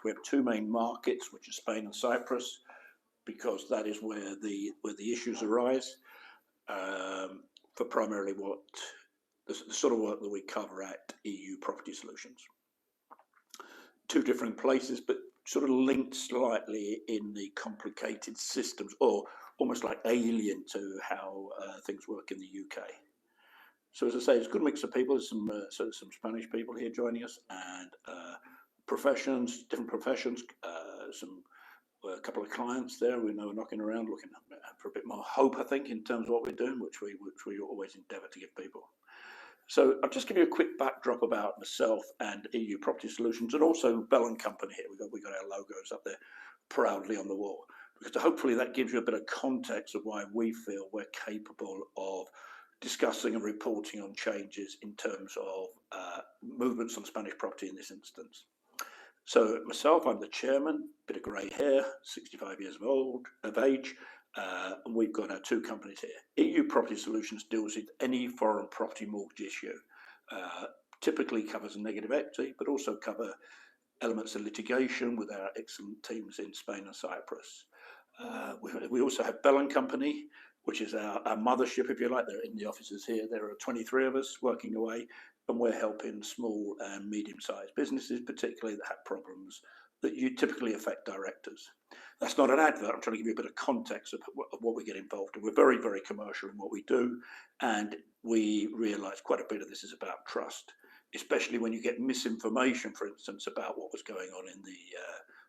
We have two main markets, which are Spain and Cyprus, because that is where the issues arise, for primarily what the sort of work that we cover at EU Property Solutions. Two different places, but sort of linked slightly in the complicated systems, or almost like alien to how things work in the UK. So as I say, it's a good mix of people. There's some Spanish people here joining us, and professions, different professions, a couple of clients there we know are knocking around looking for a bit more hope, I think, in terms of what we're doing, which we always endeavour to give people. So I'll just give you a quick backdrop about myself and EU Property Solutions, and also Bell & Company here. We got our logos up there proudly on the wall, because hopefully that gives you a bit of context of why we feel we're capable of discussing and reporting on changes in terms of movements on Spanish property in this instance. So myself, I'm the chairman, bit of grey hair, 65 years of age, and we've got our two companies here. EU Property Solutions deals with any foreign property mortgage issue. Typically covers negative equity, but also cover elements of litigation with our excellent teams in Spain and Cyprus. We also have Bell & Company, which is our mothership, if you like. They're in the offices here. There are 23 of us working away, and we're helping small and medium-sized businesses, particularly that have problems that you typically affect directors. That's not an advert. I'm trying to give you a bit of context of what we get involved in. We're very, very commercial in what we do, and we realise quite a bit of this is about trust, especially when you get misinformation, for instance, about what was going on in the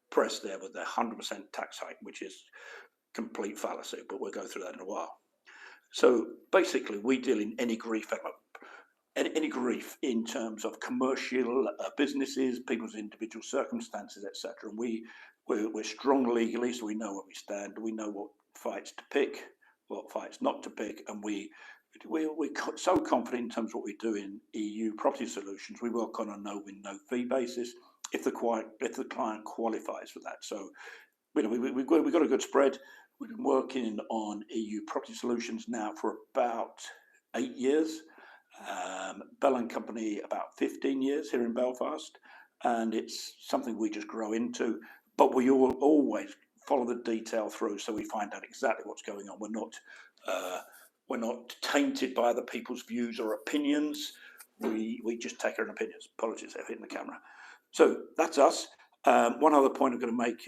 press there with the 100% tax hike, which is complete fallacy, but we'll go through that in a while. So basically, we deal in any grief in terms of commercial businesses, people's individual circumstances, etc. And we're strong legally, so we know where we stand. We know what fights to pick, what fights not to pick, and we're so confident in terms of what we do in EU Property Solutions. We work on a no-win, no-fee basis if the client qualifies for that. So we've got a good spread. We've been working on EU Property Solutions now for about 8 years. Bell & Company about 15 years here in Belfast, and it's something we just grow into, but we always follow the detail through, so we find out exactly what's going on. We're not tainted by other people's views or opinions. We just take our own opinions. Apologies, I've hit the camera. So that's us. One other point I'm going to make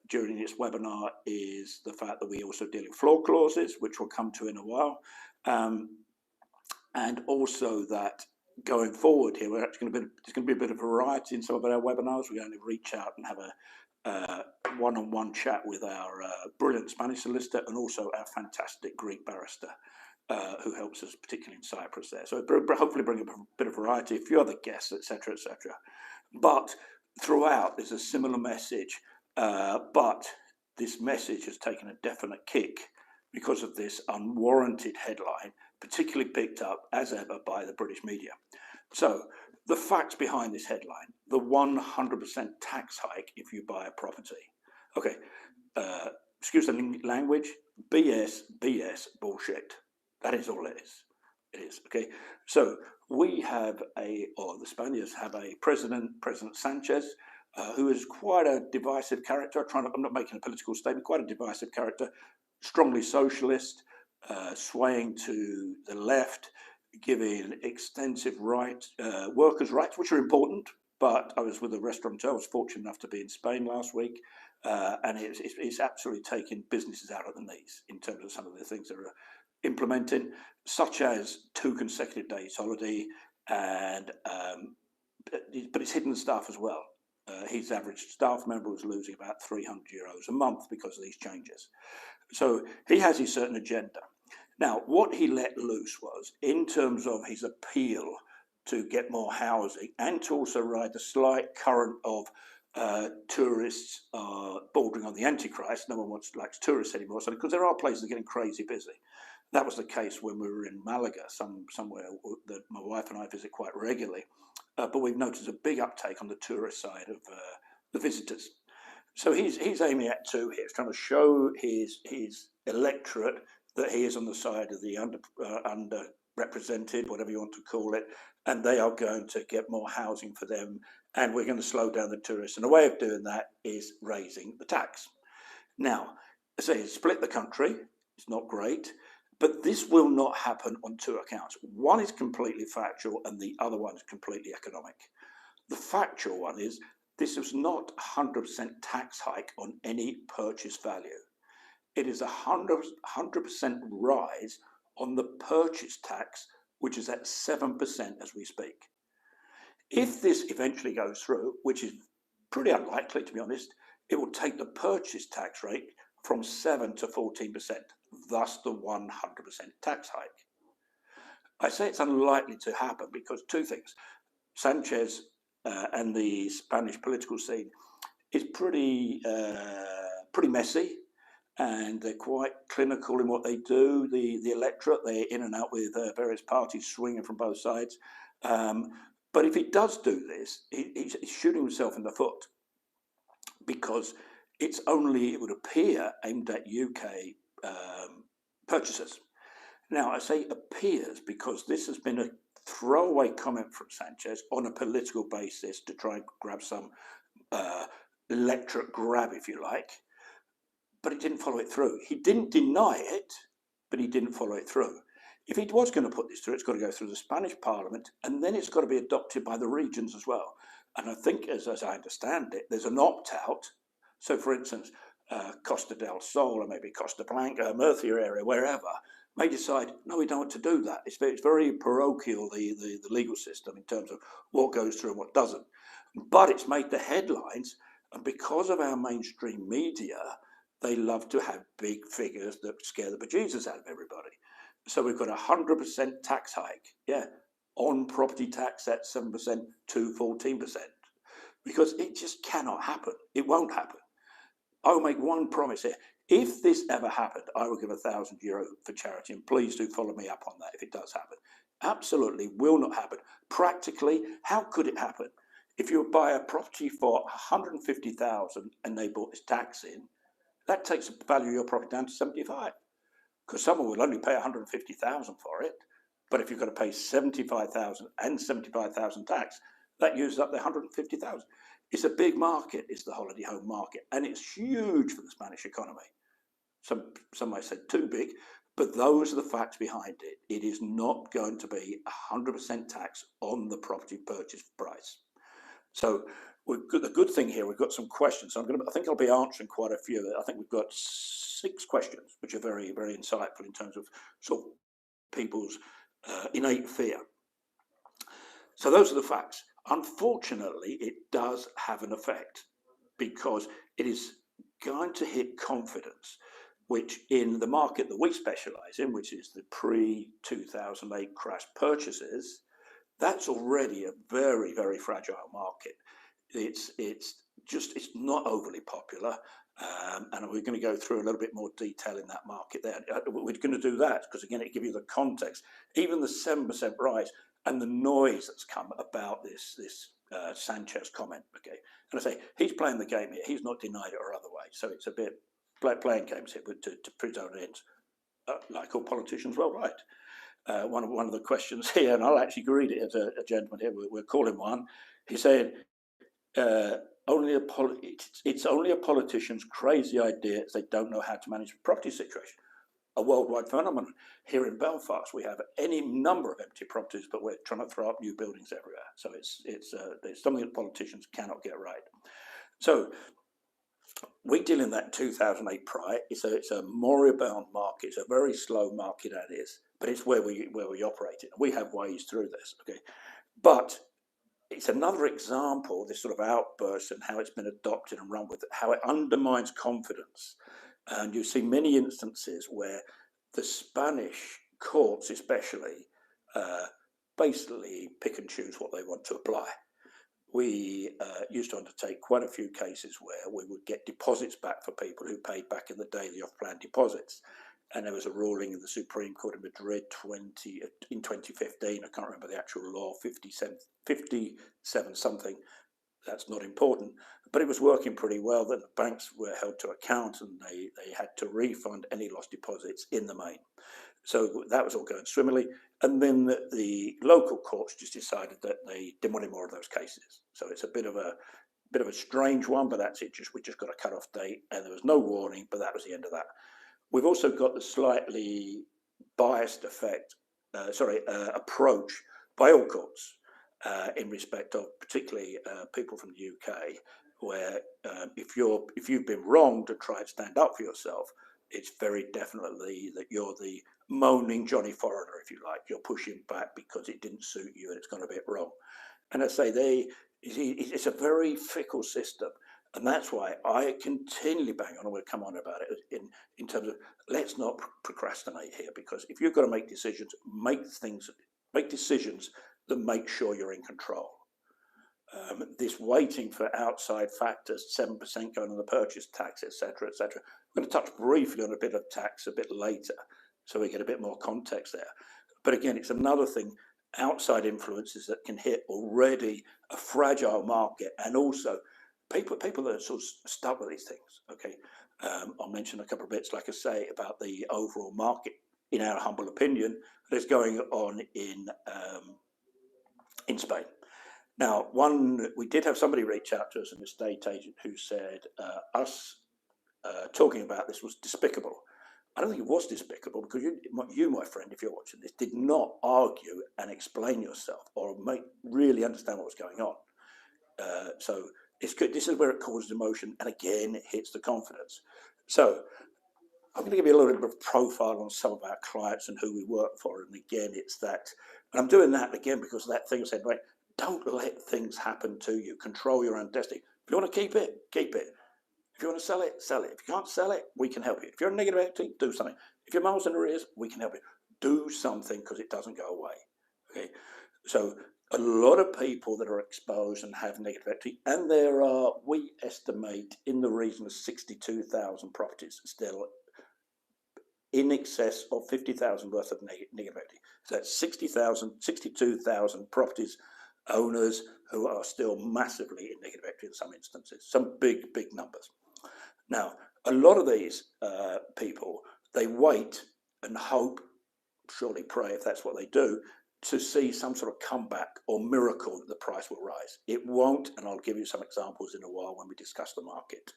during this webinar is the fact that we also deal in floor clauses, which we'll come to in a while. And also that going forward here, there's going to be a bit of variety in some of our webinars. We're going to reach out and have a one-on-one chat with our brilliant Spanish solicitor and also our fantastic Greek barrister who helps us, particularly in Cyprus there. So hopefully bring a bit of variety, a few other guests, etc., etc. But throughout, there's a similar message, but this message has taken a definite kick because of this unwarranted headline, particularly picked up as ever by the British media. So the facts behind this headline: the 100% tax hike if you buy a property. Okay, excuse the language, BS, bullshit. That is all it is. It is, okay. So we have the Spaniards have a President Sanchez, who is quite a divisive character. I'm not making a political statement, quite a divisive character, strongly socialist, swaying to the left, giving extensive workers' rights, which are important. But I was with a restaurateur. I was fortunate enough to be in Spain last week, and it's absolutely taking businesses out of the knees in terms of some of the things that are implementing, such as 2 consecutive days holiday, and but it's hidden staff as well. His average staff member was losing about €300 a month because of these changes. So he has his certain agenda. Now, what he let loose was, in terms of his appeal to get more housing and to also ride the slight current of tourists bordering on the Antichrist. No one likes tourists anymore, so because there are places that are getting crazy busy. That was the case when we were in Malaga, somewhere that my wife and I visit quite regularly. But we've noticed a big uptake on the tourist side of the visitors. So he's aiming at 2 here. He's trying to show his electorate that he is on the side of the underrepresented, whatever you want to call it, and they are going to get more housing for them and we're going to slow down the tourists. And a way of doing that is raising the tax. Now, I say split the country, it's not great, but this will not happen on two accounts. One is completely factual and the other one is completely economic. The factual one is this is not 100% tax hike on any purchase value. It is 100% rise on the purchase tax, which is at 7% as we speak. If this eventually goes through, which is pretty unlikely to be honest, it will take the purchase tax rate from 7 to 14%, thus the 100% tax hike. I say it's unlikely to happen because two things. Sanchez and the Spanish political scene is pretty messy, and they're quite clinical in what they do. The electorate, they're in and out with various parties swinging from both sides. But if he does do this, he's shooting himself in the foot, because it's only, it would appear, aimed at UK purchasers. Now, I say appears because this has been a throwaway comment from Sanchez on a political basis to try and grab some electorate grab, if you like, but he didn't follow it through. He didn't deny it, but he didn't follow it through. If he was going to put this through, it's got to go through the Spanish Parliament, and then it's got to be adopted by the regions as well. And I think, as I understand it, there's an opt-out. So, for instance, Costa del Sol, or maybe Costa Blanca, Murcia area, wherever, may decide, no, we don't want to do that. It's very parochial, the legal system, in terms of what goes through and what doesn't. But it's made the headlines, and because of our mainstream media, they love to have big figures that scare the bejesus out of everybody. So we've got 100% tax hike, on property tax at 7% to 14%, because it just cannot happen. It won't happen. I will make one promise here. If this ever happened, I will give €1,000 for charity, and please do follow me up on that if it does happen. Absolutely will not happen. Practically, how could it happen? If you buy a property for 150,000 and they brought this tax in, that takes the value of your property down to 75, because someone will only pay 150,000 for it. But if you've got to pay 75,000 and 75,000 tax, that uses up the 150,000. It's a big market, it's the holiday home market, and it's huge for the Spanish economy. Some might say too big, but those are the facts behind it. It is not going to be 100% tax on the property purchase price. So the good thing here, we've got some questions. So I think I'll be answering quite a few. I think we've got 6 questions, which are very, very insightful in terms of sort of people's innate fear. So those are the facts. Unfortunately, it does have an effect, because it is going to hit confidence, which in the market that we specialize in, which is the pre-2008 crash purchases, that's already a very, very fragile market. It's not overly popular, and we're going to go through a little bit more detail in that market there. We're going to do that because, again, it gives you the context. Even the 7% rise and the noise that's come about this Sanchez comment, okay? And I say, he's playing the game here. He's not denied it or otherwise. So it's a bit playing games here to prove his own ends, like all politicians, well, right. One of the questions here, and I'll actually read it as a gentleman here, we'll call him one. He said, it's only a politician's crazy idea if they don't know how to manage the property situation. A worldwide phenomenon. Here in Belfast, we have any number of empty properties, but we're trying to throw up new buildings everywhere. So it's something that politicians cannot get right. So we deal in that 2008 prior. It's a moribund market. It's a very slow market, that is, but it's where we operate it. We have ways through this, okay? But it's another example, this sort of outburst and how it's been adopted and run with it, how it undermines confidence. And you see many instances where the Spanish courts especially basically pick and choose what they want to apply. We used to undertake quite a few cases where we would get deposits back for people who paid back in the day the off-plan deposits. And there was a ruling in the Supreme Court of Madrid in 2015, I can't remember the actual law, 57 something, that's not important, but it was working pretty well. Then the banks were held to account and they had to refund any lost deposits in the main. So that was all going swimmingly. And then the local courts just decided that they didn't want any more of those cases. So it's a bit of a strange one, but that's it. We just got a cut-off date, and there was no warning, but that was the end of that. We've also got the slightly biased approach by all courts in respect of particularly people from the UK, where if you've been wrong to try and stand up for yourself, it's very definitely that you're the moaning Johnny Foreigner, if you like. You're pushing back because it didn't suit you and it's gone a bit wrong. And I say it's a very fickle system. And that's why I continually bang on, and we'll come on about it in terms of let's not procrastinate here, because if you've got to make decisions, make decisions that make sure you're in control. This waiting for outside factors, 7% going on the purchase tax, etc., etc. I'm going to touch briefly on a bit of tax a bit later, so we get a bit more context there. But again, it's another thing, outside influences that can hit already a fragile market, and also people that are sort of stuck with these things. Okay, I'll mention a couple of bits, like I say, about the overall market, in our humble opinion, that's going on in Spain. Now, we did have somebody reach out to us, an estate agent, who said us talking about this was despicable. I don't think it was despicable, because you, my friend, if you're watching this, did not argue and explain yourself or really understand what was going on. So it's good. This is where it causes emotion, and again, it hits the confidence. So I'm going to give you a little bit of profile on some of our clients and who we work for. And again, it's that, and I'm doing that again because of that thing I said, right, don't let things happen to you. Control your own destiny. If you want to keep it, keep it. If you want to sell it, sell it. If you can't sell it, we can help you. If you're in negative equity, do something. If you're miles in arrears, we can help you. Do something, because it doesn't go away. Okay, so a lot of people that are exposed and have negative equity, and there are, we estimate, in the region of 62,000 properties still in excess of 50,000 worth of negative equity. So that's 62,000 properties owners who are still massively in negative equity in some instances, some big numbers. Now, a lot of these people, they wait and hope, surely pray if that's what they do, to see some sort of comeback or miracle that the price will rise. It won't, and I'll give you some examples in a while when we discuss the market.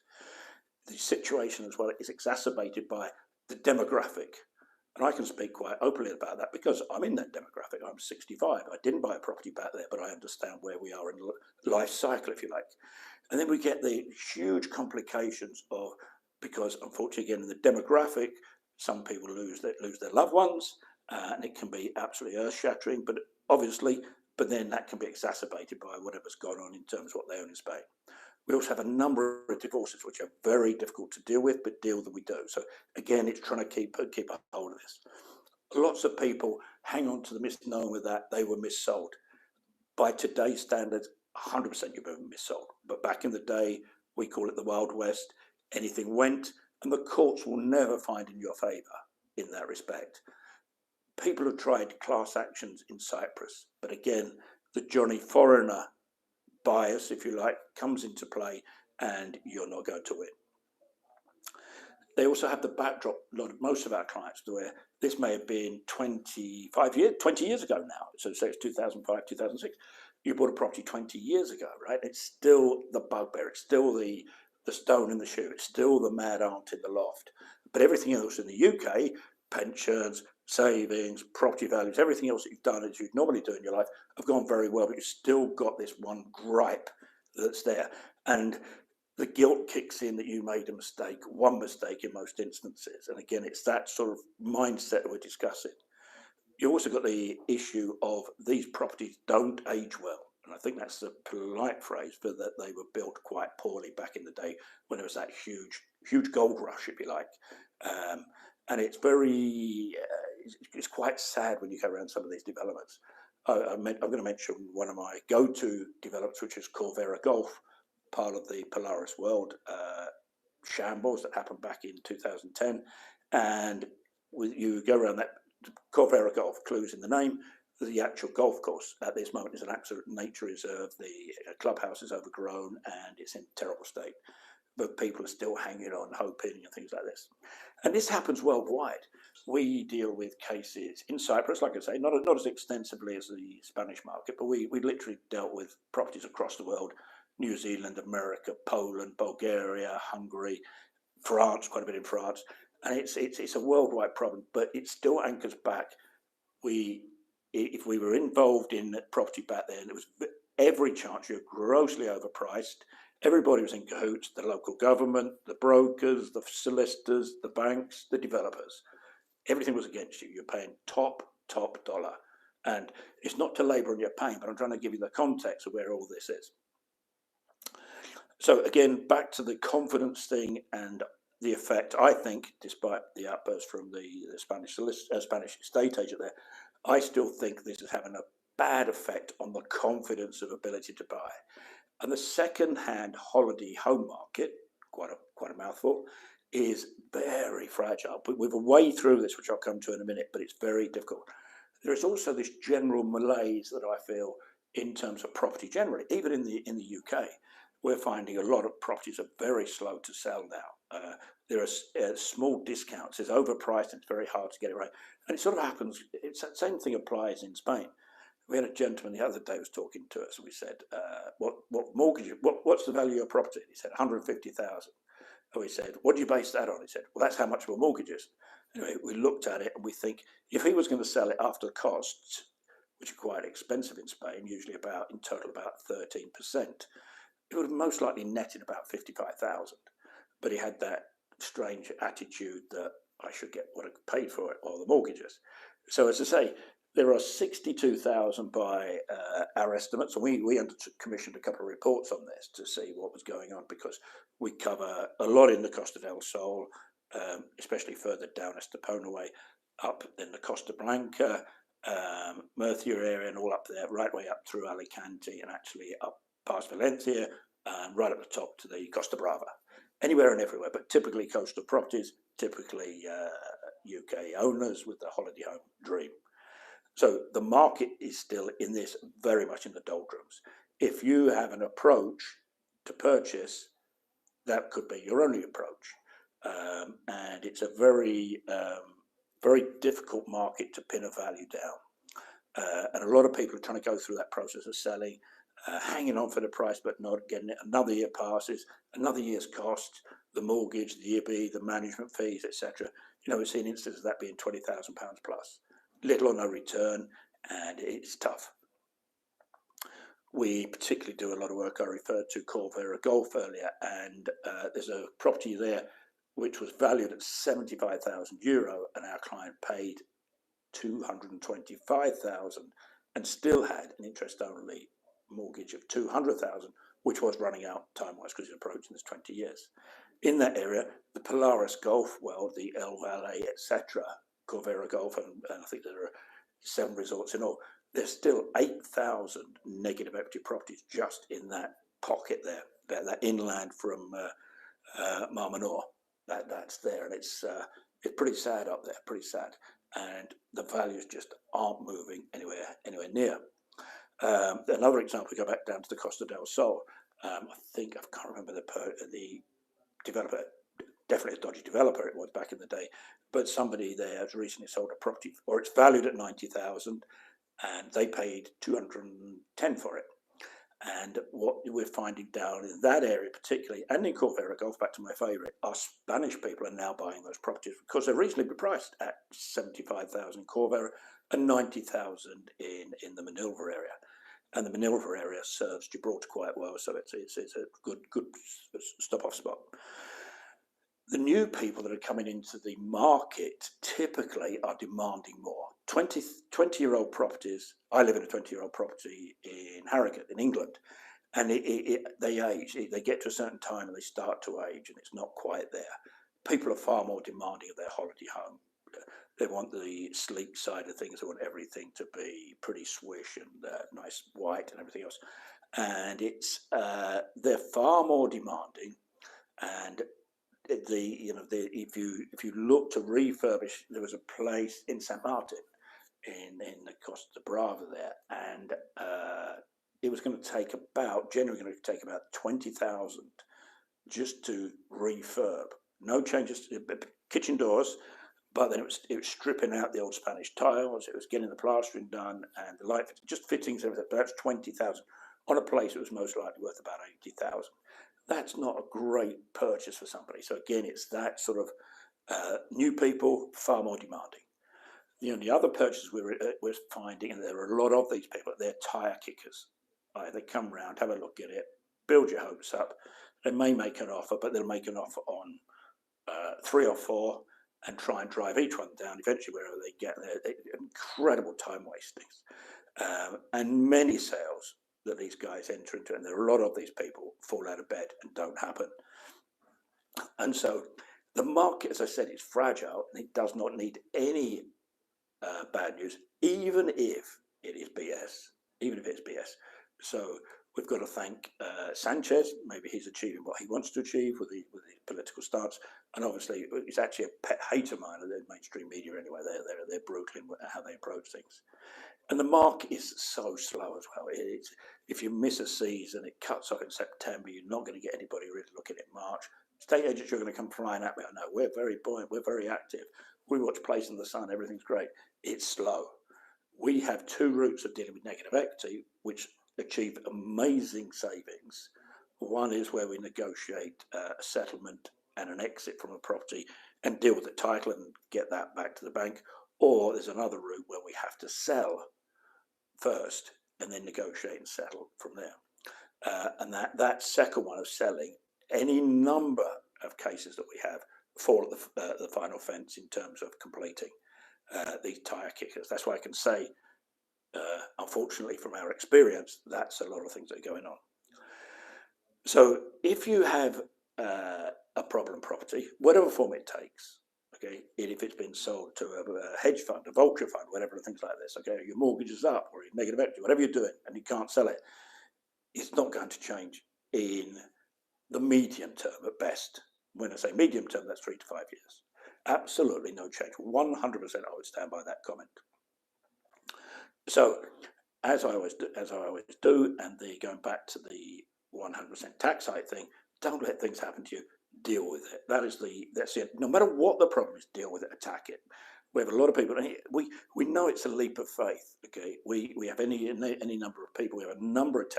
The situation as well is exacerbated by the demographic. And I can speak quite openly about that because I'm in that demographic. I'm 65. I didn't buy a property back there, but I understand where we are in life cycle, if you like. And then we get the huge complications of, because unfortunately, again, in the demographic, some people lose their loved ones, and it can be absolutely earth-shattering, but then that can be exacerbated by whatever's gone on in terms of what they own in Spain. We also have a number of divorces which are very difficult to deal with, but deal that we do. So again, it's trying to keep a hold of this. Lots of people hang on to the misnomer that they were missold. By today's standards, 100% you've been missold. But back in the day, we call it the Wild West. Anything went, and the courts will never find in your favour in that respect. People have tried class actions in Cyprus, but again, the Johnny Foreigner bias, if you like, comes into play, and you're not going to win. They also have the backdrop, most of our clients, where this may have been 20 years ago now. So say it's 2005, 2006. You bought a property 20 years ago, right? It's still the bugbear. It's still the stone in the shoe. It's still the mad aunt in the loft. But everything else in the UK, pensions, savings, property values, everything else that you've done as you'd normally do in your life have gone very well, but you've still got this one gripe that's there. And the guilt kicks in that you made a mistake, one mistake in most instances. And again, it's that sort of mindset that we're discussing. You also got the issue of these properties don't age well. And I think that's the polite phrase for that they were built quite poorly back in the day when there was that huge gold rush, if you like. And it's it's quite sad when you go around some of these developments. I'm going to mention one of my go-to developments, which is Corvera Golf, part of the Polaris World shambles that happened back in 2010. And you go around that Corvera Golf, clues in the name. The actual golf course at this moment is an absolute nature reserve. The clubhouse is overgrown and it's in terrible state. But people are still hanging on, hoping, and things like this. And this happens worldwide. we deal with cases in Cyprus, like I say, not as extensively as the Spanish market, but we literally dealt with properties across the world: New Zealand, America, Poland, Bulgaria, Hungary, France, quite a bit in France, and it's a worldwide problem, but it still anchors back. If we were involved in property back then, it was every chance you're grossly overpriced. Everybody was in cahoots: the local government, the brokers, the solicitors, the banks, the developers. Everything was against you. You're paying top dollar. And it's not to labour on your pain, but I'm trying to give you the context of where all this is. So again, back to the confidence thing and the effect. I think, despite the outburst from the Spanish estate agent there, I still think this is having a bad effect on the confidence of ability to buy. And the second-hand holiday home market, quite a mouthful, is very fragile. But we're way through this, which I'll come to in a minute, but it's very difficult. There is also this general malaise that I feel in terms of property generally. Even in the UK, we're finding a lot of properties are very slow to sell now. There are small discounts. It's overpriced. And it's very hard to get it right. And it sort of happens. It's the same thing applies in Spain. We had a gentleman the other day was talking to us, and we said, "What mortgage? What's the value of your property?" And he said, "150,000." And we said, "What do you base that on?" He said, "Well, that's how much my mortgage is." Anyway, we looked at it and we think if he was going to sell it after the costs, which are quite expensive in Spain, usually in total about 13%, it would have most likely netted about 55,000. But he had that strange attitude that I should get what I paid for it, or the mortgages. So as I say, there are 62,000 by our estimates, and we commissioned a couple of reports on this to see what was going on, because we cover a lot in the Costa del Sol, especially further down Estepona way, up in the Costa Blanca, Murcia area, and all up there, right way up through Alicante, and actually up past Valencia, and right at the top to the Costa Brava. Anywhere and everywhere, but typically coastal properties, typically UK owners with the holiday home dream. So the market is still in this very much in the doldrums. If you have an approach to purchase, that could be your only approach. And it's a very difficult market to pin a value down. And a lot of people are trying to go through that process of selling, hanging on for the price, but not getting it. Another year passes, another year's costs, the mortgage, the EB, the management fees, etc. We've seen instances of that being £20,000 plus. Little or no return, and it's tough. We particularly do a lot of work. I referred to Corvera Golf earlier, and there's a property there which was valued at €75,000, and our client paid 225,000 and still had an interest-only mortgage of 200,000, which was running out time-wise because it's approaching this 20 years. In that area, the Polaris Golf world, the El Valle, etc., Corvera Golf, and I think there are 7 resorts in all. There's still 8,000 negative equity properties just in that pocket there, that inland from Mar Menor. That's there, and it's pretty sad up there, pretty sad. And the values just aren't moving anywhere near. Another example, we go back down to the Costa del Sol. I can't remember the developer. Definitely a dodgy developer it was back in the day, but somebody there has recently sold a property, or it's valued at 90,000, and they paid 210 for it. And what we're finding down in that area particularly, and in Corvera Golf, back to my favourite, are Spanish people are now buying those properties because they're reasonably priced at 75,000 in Corvera and 90,000 in the Manilva area. And the Manilva area serves Gibraltar quite well, so it's a good stop-off spot. The new people that are coming into the market typically are demanding more. 20-year-old properties. I live in a 20-year-old property in Harrogate, in England, and they age. They get to a certain time and they start to age, and it's not quite there. People are far more demanding of their holiday home. They want the sleek side of things. They want everything to be pretty swish and nice white and everything else. And they're far more demanding. And if you look to refurbish, there was a place in St Martin in the Costa Brava there, and it was going to take about 20,000 just to refurb. No changes to kitchen doors, but then it was stripping out the old Spanish tiles, it was getting the plastering done, and the light just fittings, everything. But that's 20,000 on a place that was most likely worth about 80,000. That's not a great purchase for somebody. So again, it's that sort of new people, far more demanding. The only other purchases we're finding, and there are a lot of these people, they're tire kickers. Right? They come round, have a look at it, build your hopes up. They may make an offer, but they'll make an offer on 3 or 4 and try and drive each one down. Eventually, wherever they get there, incredible time wastings, and many sales that these guys enter into, and there are a lot of these people fall out of bed and don't happen. And so the market, as I said, is fragile, and it does not need any bad news, even if it is BS, even if it's BS. So we've got to thank Sanchez. Maybe he's achieving what he wants to achieve with his political stance, and obviously it's actually a pet hate of mine of the mainstream media anyway. They're brutal in how they approach things, and the market is so slow as well. If you miss a season, it cuts off in September. You're not going to get anybody really looking at March. State agents are going to come flying at me. I know we're very buoyant, we're very active. We watch Place in the Sun, everything's great. It's slow. We have 2 routes of dealing with negative equity, which achieve amazing savings. One is where we negotiate a settlement and an exit from a property and deal with the title and get that back to the bank. Or there's another route where we have to sell first and then negotiate and settle from there. And that second one of selling, any number of cases that we have fall at the final fence in terms of completing these tire kickers. That's why I can say, unfortunately, from our experience, that's a lot of things that are going on. So if you have a problem property, whatever form it takes, okay, if it's been sold to a hedge fund, a vulture fund, whatever, things like this, okay, your mortgage is up or your negative equity, whatever you're doing, and you can't sell it, it's not going to change in the medium term at best. When I say medium term, that's 3 to 5 years. Absolutely no change. 100% I would stand by that comment. So, as I always do, and going back to the 100% tax side thing, don't let things happen to you. Deal with it. That's it. No matter what the problem is, deal with it. Attack it. We have a lot of people, and we know it's a leap of faith. Okay, we have any number of people. We have a number of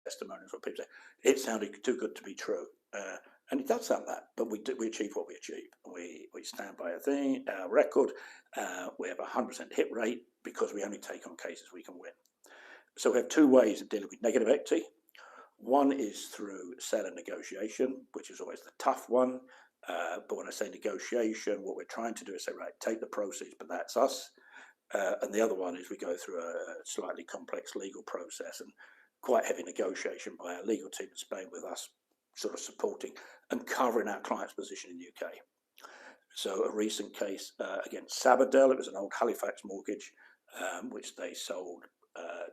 testimonials where people say it sounded too good to be true. And it does sound that, but we achieve what we achieve. We stand by our record. We have a 100% hit rate because we only take on cases we can win. So we have 2 ways of dealing with negative equity. One is through seller negotiation, which is always the tough one. But when I say negotiation, what we're trying to do is say, right, take the proceeds, but that's us. And the other one is we go through a slightly complex legal process and quite heavy negotiation by our legal team in Spain, with us sort of supporting and covering our client's position in the UK. So a recent case against Sabadell, it was an old Halifax mortgage, which they sold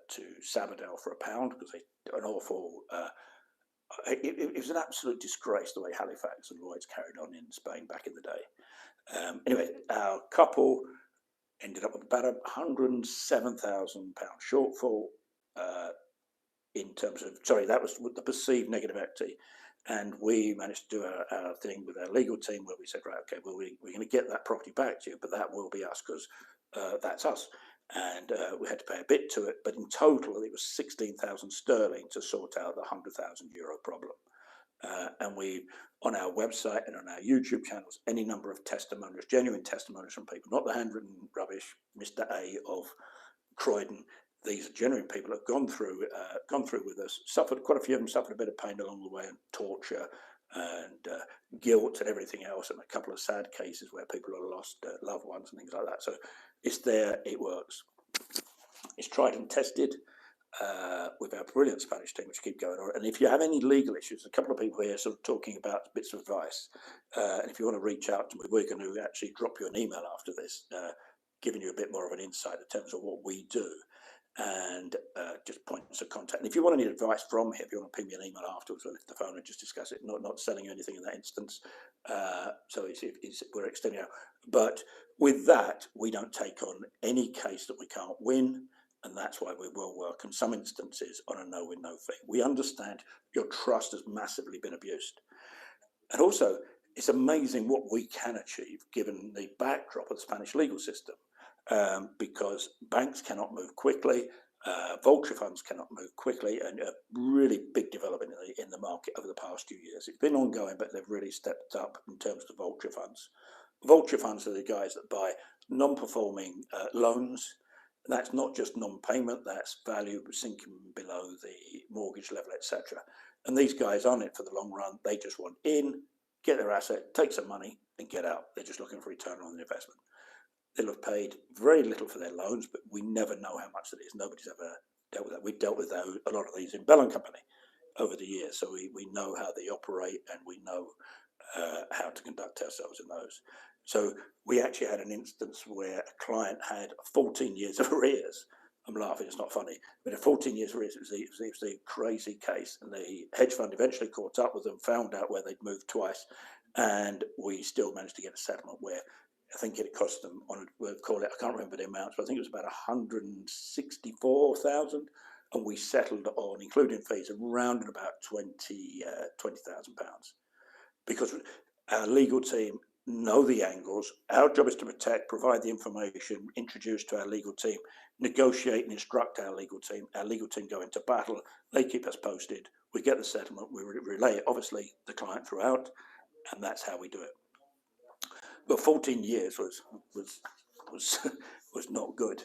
to Sabadell for £1 because an awful, it was an absolute disgrace the way Halifax and Lloyd's carried on in Spain back in the day. Anyway, our couple ended up with about £107,000 shortfall in terms of, sorry, that was the perceived negative equity. And we managed to do our thing with our legal team where we said, right, okay, well, we're going to get that property back to you, but that will be us because that's us. And we had to pay a bit to it, but in total, it was 16,000 sterling to sort out the €100,000 problem. And we, on our website and on our YouTube channels, any number of testimonials, genuine testimonials from people, not the handwritten rubbish, Mr. A of Croydon. These are genuine people who have gone through with us, suffered, quite a few of them suffered a bit of pain along the way, and torture and guilt and everything else, and a couple of sad cases where people have lost loved ones and things like that. So it's there, it works. It's tried and tested with our brilliant Spanish team, which keep going on. And if you have any legal issues, a couple of people here sort of talking about bits of advice. And if you want to reach out to me, we're going to actually drop you an email after this, giving you a bit more of an insight in terms of what we do. And just points of contact. And if you want any advice from me, if you want to ping me an email afterwards, we'll lift the phone and just discuss it. Not selling you anything in that instance. So we're extending out. But with that, we don't take on any case that we can't win, and that's why we will work in some instances on a no-win, no fee. We understand your trust has massively been abused, and also it's amazing what we can achieve given the backdrop of the Spanish legal system, because banks cannot move quickly, vulture funds cannot move quickly, and a really big development in the market over the past few years. It's been ongoing, but they've really stepped up in terms of vulture funds. Vulture funds are the guys that buy non-performing loans. That's not just non-payment, that's value sinking below the mortgage level, etc. And these guys aren't in it for the long run. They just want in, get their asset, take some money, and get out. They're just looking for return on the investment. They'll have paid very little for their loans, but we never know how much it is. Nobody's ever dealt with that. We've dealt with a lot of these in Bell & Company over the years, so we know how they operate, and we know how to conduct ourselves in those. So we actually had an instance where a client had 14 years of arrears. I'm laughing, it's not funny, but a 14 years arrears, it was a crazy case, and the hedge fund eventually caught up with them, found out where they'd moved twice, and we still managed to get a settlement where I think it cost them, we'll call it, I can't remember the amounts, but I think it was about 164,000, and we settled on, including fees, around about £20,000, because our legal team know the angles. Our job is to protect, provide the information, introduce to our legal team, negotiate and instruct our legal team. Our legal team go into battle, they keep us posted, we get the settlement, we relay it, obviously, the client throughout, and that's how we do it. But 14 years was not good.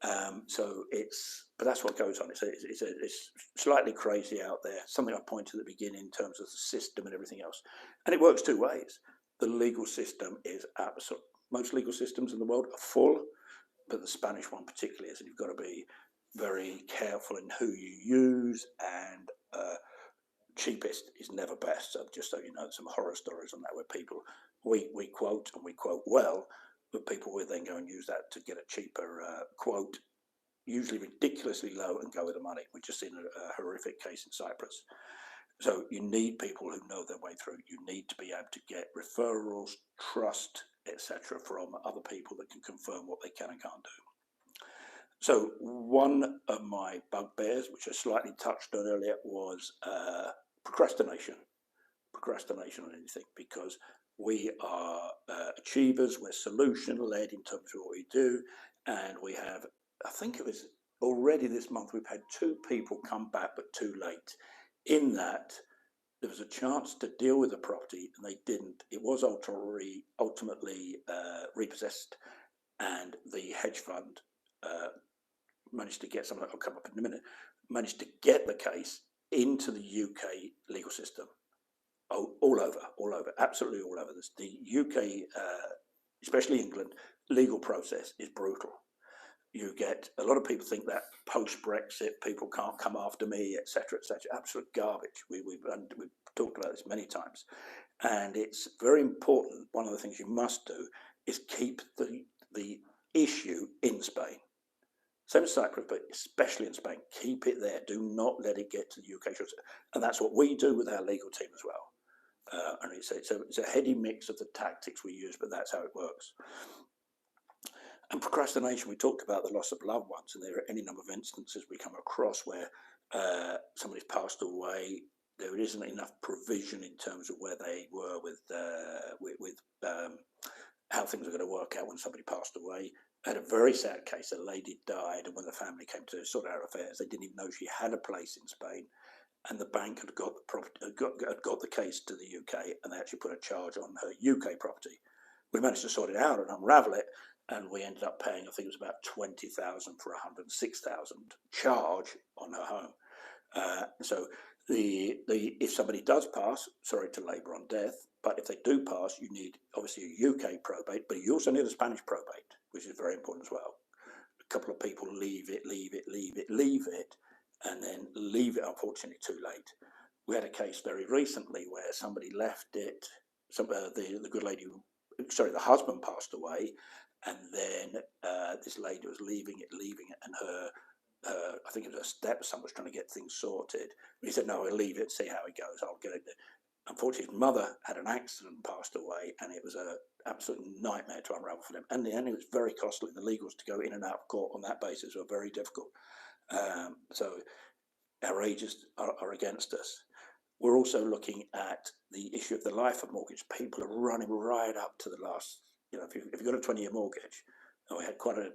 But that's what goes on. It's slightly crazy out there. Something I pointed at the beginning in terms of the system and everything else, and it works two ways. The legal system is absolute. Most legal systems in the world are full, but the Spanish one particularly is, and you've got to be very careful in who you use, and cheapest is never best. So just so you know, some horror stories on that where people we quote, and we quote well, but people will then go and use that to get a cheaper quote, usually ridiculously low, and go with the money. We've just seen a horrific case in Cyprus. So you need people who know their way through. You need to be able to get referrals, trust, etc., from other people that can confirm what they can and can't do. So one of my bugbears, which I slightly touched on earlier, was procrastination. Procrastination on anything, because we are achievers, we're solution-led in terms of what we do, and we have, I think it was already this month, we've had 2 people come back, but too late, in that there was a chance to deal with the property, and they didn't. It was ultimately repossessed, and the hedge fund managed to get something that will come up in a minute, managed to get the case into the UK legal system. All over, absolutely all over. The UK, especially England, legal process is brutal. You get a lot of people think that post-Brexit people can't come after me, etc., etc. Absolute garbage. We've talked about this many times, and it's very important. One of the things you must do is keep the issue in Spain. Same as Cyprus, but especially in Spain. Keep it there. Do not let it get to the UK shores, and that's what we do with our legal team as well. And it's a heady mix of the tactics we use, but that's how it works. And procrastination, we talked about the loss of loved ones, and there are any number of instances we come across where somebody's passed away. There isn't enough provision in terms of where they were with how things are going to work out when somebody passed away. I had a very sad case. A lady died, and when the family came to sort out her affairs, they didn't even know she had a place in Spain. And the bank had got the case to the UK, and they actually put a charge on her UK property. We managed to sort it out and unravel it, and we ended up paying, I think it was about 20,000 for 106,000 charge on her home. So if somebody does pass, sorry to labour on death, but if they do pass, you need obviously a UK probate, but you also need a Spanish probate, which is very important as well. A couple of people leave it, and then leave it, unfortunately, too late. We had a case very recently where somebody left it, the good lady, the husband passed away, and then this lady was leaving it, and her, I think it was her stepson was trying to get things sorted. And he said, no, I'll leave it, see how it goes, I'll get it. Unfortunately, his mother had an accident and passed away, and it was an absolute nightmare to unravel for them. And it was very costly. The legals to go in and out of court on that basis were very difficult. So our ages are against us. We're also looking at the issue of the life of mortgage. People are running right up to the last. If you've got a 20-year mortgage, and we had quite a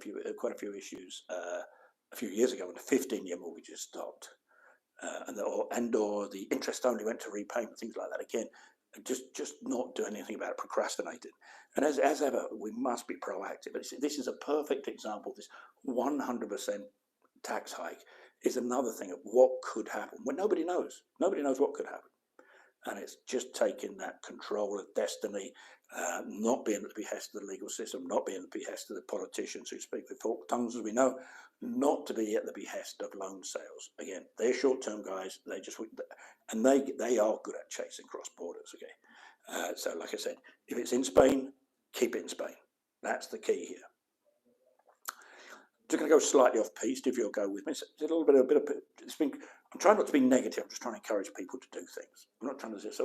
few issues a few years ago when the 15-year mortgages stopped, or the interest only went to repayment, things like that. Again, just not doing anything about it, procrastinating. And as ever, we must be proactive. But this is a perfect example. This 100% tax hike is another thing of what could happen when nobody knows. Nobody knows what could happen. And it's just taking that control of destiny, not being at the behest of the legal system, not being at the behest of the politicians who speak with forked tongues, as we know, not to be at the behest of loan sales. Again, they're short-term guys. And they are good at chasing cross borders. Okay, so like I said, if it's in Spain, keep it in Spain. That's the key here. Just going to go slightly off piste if you'll go with me. It's a little bit of I'm trying not to be negative. I'm just trying to encourage people to do things. I'm not trying to say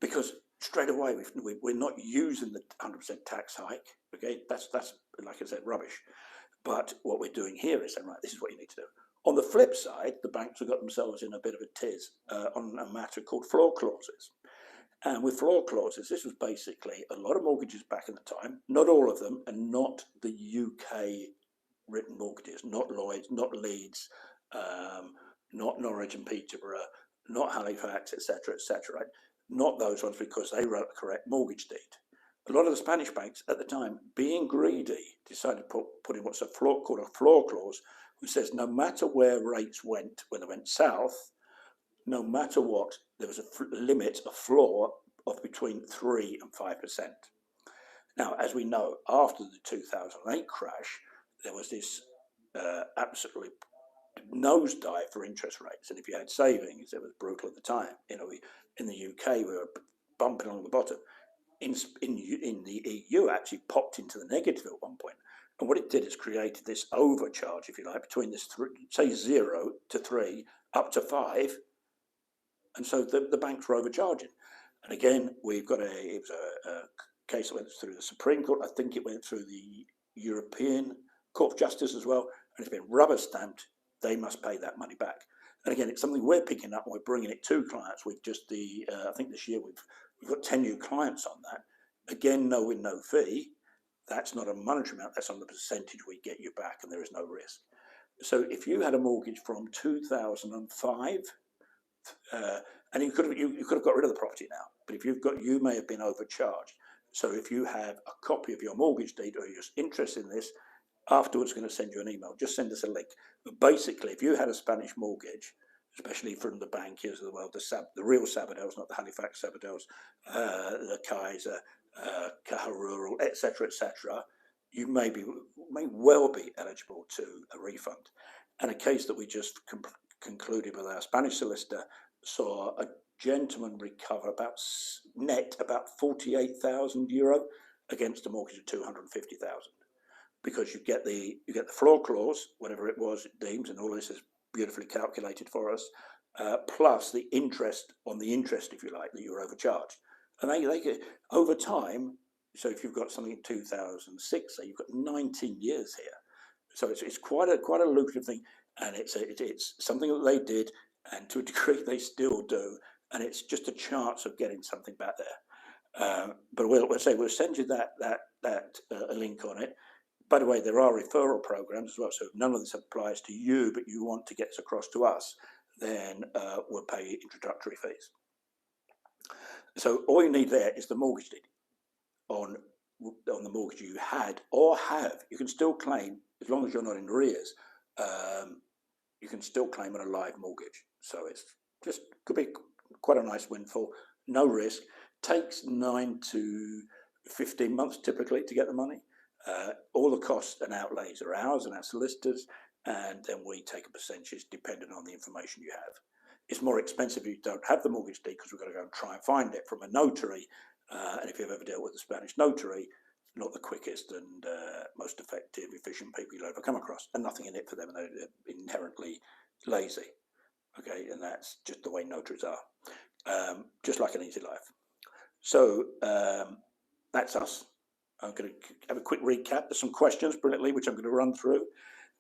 because straight away we're not using the 100% tax hike. Okay, that's like I said, rubbish. But what we're doing here is saying, right, this is what you need to do. On the flip side, the banks have got themselves in a bit of a tiz on a matter called floor clauses. And with floor clauses, this was basically a lot of mortgages back in the time, not all of them, and not the UK written mortgages, not Lloyd's, not Leeds, not Norwich and Peterborough, not Halifax, etc., right? Not those ones because they wrote the correct mortgage deed. A lot of the Spanish banks at the time, being greedy, decided to put in what's called a floor clause, which says no matter where rates went when they went south, no matter what, there was a floor of between 3 and 5%. Now, as we know, after the 2008 crash, there was this absolutely nosedive for interest rates, and if you had savings, it was brutal at the time. In the UK, we were bumping along the bottom. In the EU, actually popped into the negative at one point, and what it did is created this overcharge, if you like, between this say 0 to 3 up to 5, and so the banks were overcharging. And again, it was a case that went through the Supreme Court. I think it went through the European Court of Justice as well, and it's been rubber stamped. They must pay that money back. And again, it's something we're picking up and we're bringing it to clients with just I think this year we've got 10 new clients on that. Again, no win, no fee. That's not a monetary amount, that's on the percentage we get you back, and there is no risk. So if you had a mortgage from 2005, and you could have got rid of the property now, but if you may have been overcharged. So if you have a copy of your mortgage deed or you're interested in this, afterwards going to send you an email. Just send us a link. But basically, if you had a Spanish mortgage, especially from the bankiers of the world, the real Sabadell's, not the Halifax Sabadell's, the Kaiser, Caja Rural, etc., you may well be eligible to a refund. And a case that we just concluded with our Spanish solicitor saw a gentleman recover net about €48,000 against a mortgage of 250,000. Because you get the floor clause, whatever it was it deems, and all this is beautifully calculated for us, plus the interest on the interest, if you like, that you were overcharged. And they get over time. So if you've got something in 2006, say you've got 19 years here. So it's quite a lucrative thing, and it's something that they did, and to a degree they still do, and it's just a chance of getting something back there. But we'll send you that link on it. By the way, there are referral programs as well, so if none of this applies to you, but you want to get this across to us, then we'll pay you introductory fees. So all you need there is the mortgage deed on the mortgage you had or have. You can still claim, as long as you're not in arrears, you can still claim on a live mortgage. So it's just could be quite a nice windfall, no risk. Takes 9 to 15 months typically to get the money. All the costs and outlays are ours and our solicitors, and then we take a percentage depending on the information you have. It's more expensive if you don't have the mortgage deed because we've got to go and try and find it from a notary. And if you've ever dealt with a Spanish notary, not the quickest and most effective, efficient people you'll ever come across, and nothing in it for them. They're inherently lazy. Okay, and that's just the way notaries are, just like an easy life. So that's us. I'm going to have a quick recap. There's some questions, brilliantly, which I'm going to run through.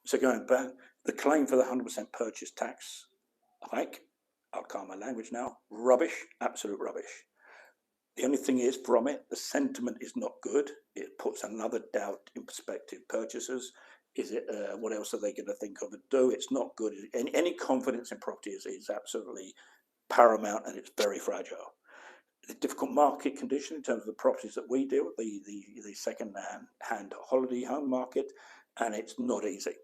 So going back, the claim for the 100% purchase tax hike, I'll calm my language now, rubbish, absolute rubbish. The only thing is, from it, the sentiment is not good. It puts another doubt in prospective purchasers. Is it, what else are they going to think of and do? It's not good. Any confidence in property is absolutely paramount, and it's very fragile. The difficult market condition in terms of the properties that we deal with, the second-hand holiday home market, and it's not easy.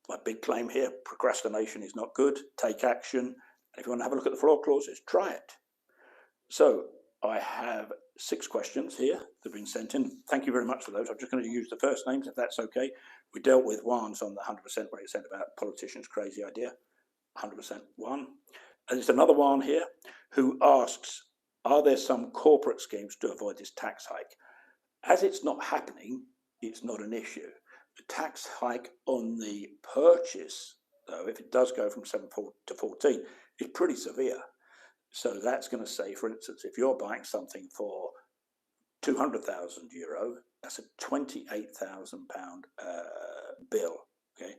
My big claim here, procrastination is not good. Take action. And if you want to have a look at the floor clauses, try it. So I have 6 questions here that have been sent in. Thank you very much for those. I'm just going to use the first names, if that's okay. We dealt with ones on the 100% where it said about politicians' crazy idea. 100% one. And there's another one here who asks, are there some corporate schemes to avoid this tax hike? As it's not happening, it's not an issue. The tax hike on the purchase, though, if it does go from 7 to 14, is pretty severe. So that's going to say, for instance, if you're buying something for €200,000, that's a £28,000 bill, okay,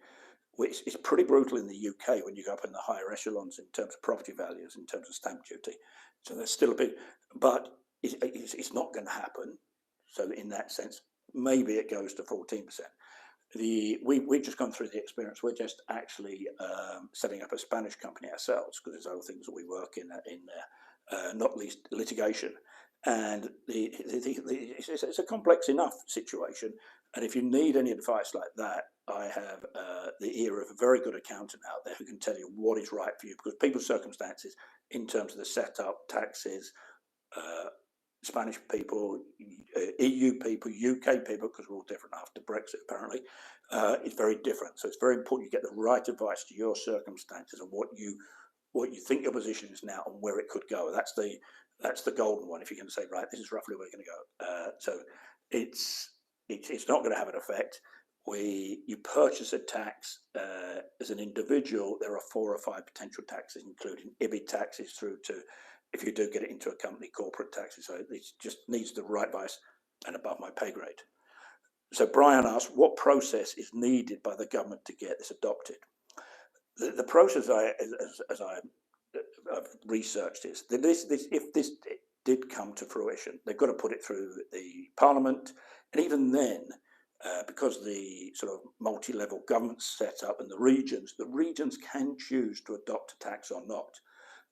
which is pretty brutal in the UK when you go up in the higher echelons in terms of property values, in terms of stamp duty. So there's still a bit, but it's not going to happen. So in that sense, maybe it goes to 14%. We've just gone through the experience. We're just actually setting up a Spanish company ourselves because there's other things that we work in there, not least litigation. And it's a complex enough situation. And if you need any advice like that, I have the ear of a very good accountant out there who can tell you what is right for you, because people's circumstances in terms of the setup, taxes, Spanish people, EU people, UK people, because we're all different after Brexit apparently, is very different. So it's very important you get the right advice to your circumstances and what you think your position is now and where it could go. That's the golden one. If you can say, right, this is roughly where we're going to go. So it's not going to have an effect. You purchase a tax as an individual. There are 4 or 5 potential taxes, including IBI taxes through to, if you do get it into a company, corporate taxes. So it just needs the right advice and above my pay grade. So Brian asked, what process is needed by the government to get this adopted? The process, as I've researched, is that if this did come to fruition, they've got to put it through the Parliament, and even then, because the sort of multi-level government set up and the regions can choose to adopt a tax or not.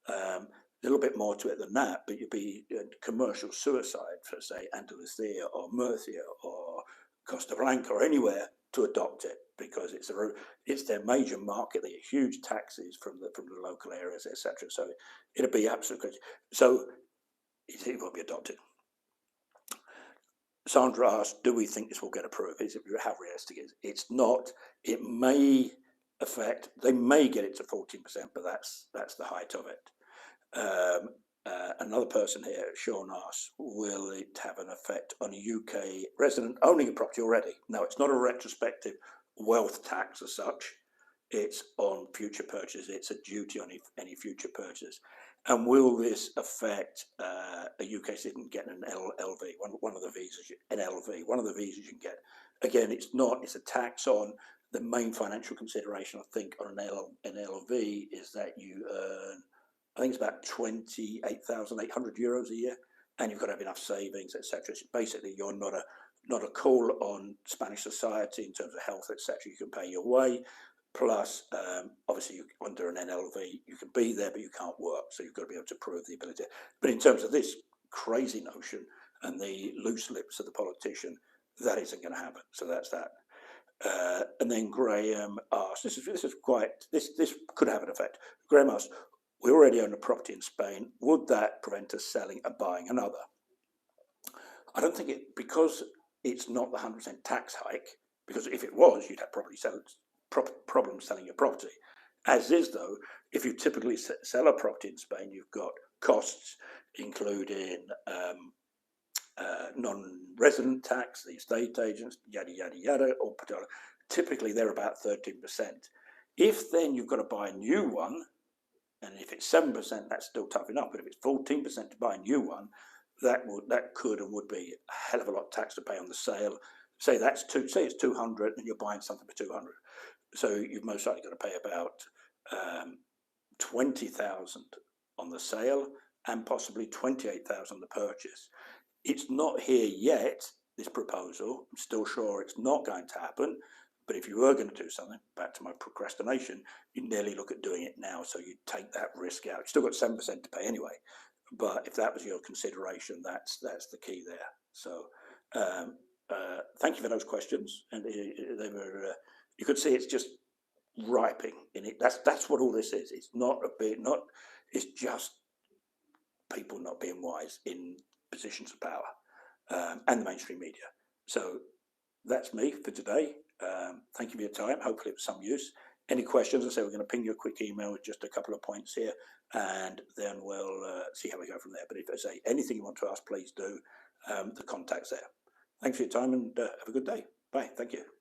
A little bit more to it than that, but you'd be commercial suicide for, say, Andalusia or Murcia or Costa Blanca or anywhere to adopt it, because it's their major market. They get huge taxes from the local areas, etc. So it'll be absolutely crazy. So it won't be adopted. Sandra asked, do we think this will get approved? How realistic is it? It's not. It may affect, they may get it to 14%, but that's the height of it. Another person here, Sean, asks, will it have an effect on a UK resident owning a property already? No, it's not a retrospective wealth tax as such. It's on future purchases. It's a duty on any future purchase. And will this affect a UK citizen getting an LV, one of the visas, an LV, one of the visas you can get? Again, it's not. It's a tax on the main financial consideration, I think, on an LV is that you earn, I think it's about €28,800 a year, and you've got to have enough savings, etc. So basically, you're not a call on Spanish society in terms of health, etc. You can pay your way. Plus, obviously, under an NLV, you can be there, but you can't work. So you've got to be able to prove the ability. But in terms of this crazy notion and the loose lips of the politician, that isn't going to happen. So that's that. And then Graham asked, this could have an effect. Graham asked, we already own a property in Spain. Would that prevent us selling and buying another? I don't think it, because it's not the 100% tax hike, because if it was, you'd have problems selling your property. As is, though, if you typically sell a property in Spain, you've got costs, including non-resident tax, the estate agents, yada, yada, yada, or typically they're about 13%. If then you've got to buy a new one, and if it's 7%, that's still tough enough. But if it's 14% to buy a new one, that could and would be a hell of a lot of tax to pay on the sale. Say it's 200, and you're buying something for 200. So you've most likely got to pay about 20,000 on the sale, and possibly 28,000 the purchase. It's not here yet, this proposal. I'm still sure it's not going to happen. But if you were going to do something, back to my procrastination, you nearly look at doing it now. So you take that risk out. You've still got 7% to pay anyway. But if that was your consideration, that's the key there. So thank you for those questions. And they were, you could see it's just ripening in it. That's what all this is. It's not a bit, it's just people not being wise in positions of power and the mainstream media. So that's me for today. Thank you for your time. Hopefully it was some use. Any questions? I say we're going to ping you a quick email with just a couple of points here, and then we'll see how we go from there. But if I say anything you want to ask, please do. The contact's there. Thanks for your time, and have a good day. Bye. Thank you.